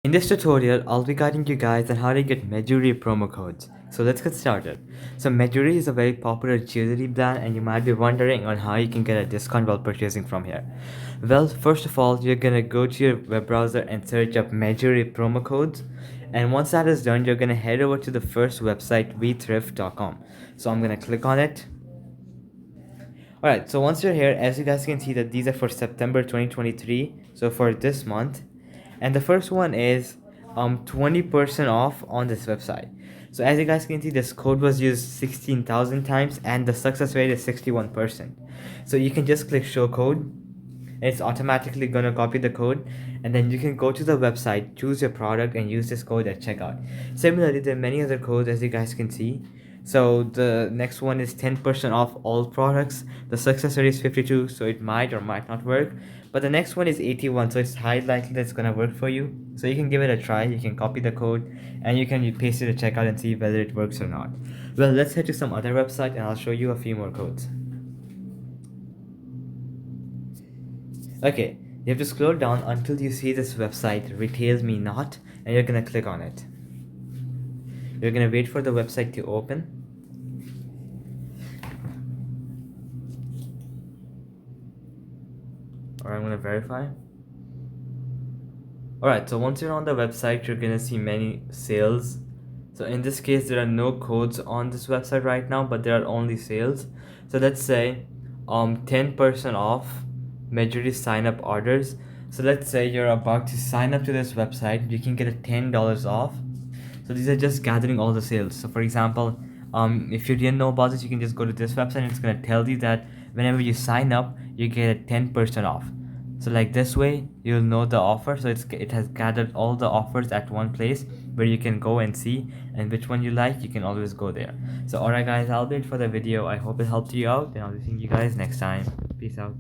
In this tutorial, I'll be guiding you guys on how to get Mejuri promo codes. So let's get started. So Mejuri is a very popular jewelry brand and you might be wondering on how you can get a discount while purchasing from here. Well, first of all, you're gonna go to your web browser and search up Mejuri promo codes. And once that is done, you're gonna head over to the first website, vthrift.com. So I'm gonna click on it. Alright, so once you're here, as you guys can see that these are for September 2023, so for this month. And the first one is 20% off on this website. So as you guys can see, this code was used 16,000 times and the success rate is 61%. So you can just click show code and it's automatically gonna copy the code, and then you can go to the website, choose your product and use this code at checkout. Similarly, there are many other codes as you guys can see. So the next one is 10% off all products. The success rate is 52, so it might or might not work. But the next one is 81, so it's highly likely that it's gonna work for you. So you can give it a try. You can copy the code and you can paste it at checkout and see whether it works or not. Well, let's head to some other website and I'll show you a few more codes. Okay, you have to scroll down until you see this website, Retails Me Not, and you're gonna click on it. You're gonna wait for the website to open. Or I'm gonna verify. Alright, so once you're on the website, you're gonna see many sales. So in this case, there are no codes on this website right now, but there are only sales. So let's say 10% off Mejuri sign up orders. So let's say you're about to sign up to this website, you can get a $10 off. So these are just gathering all the sales. So for example, if you didn't know about this, you can just go to this website and it's gonna tell you that whenever you sign up, you get a 10% off. So like this way, you'll know the offer. So it has gathered all the offers at one place where you can go and see, and which one you like, you can always go there. So alright guys, I'll be it for the video. I hope it helped you out, and I'll be seeing you guys next time. Peace out.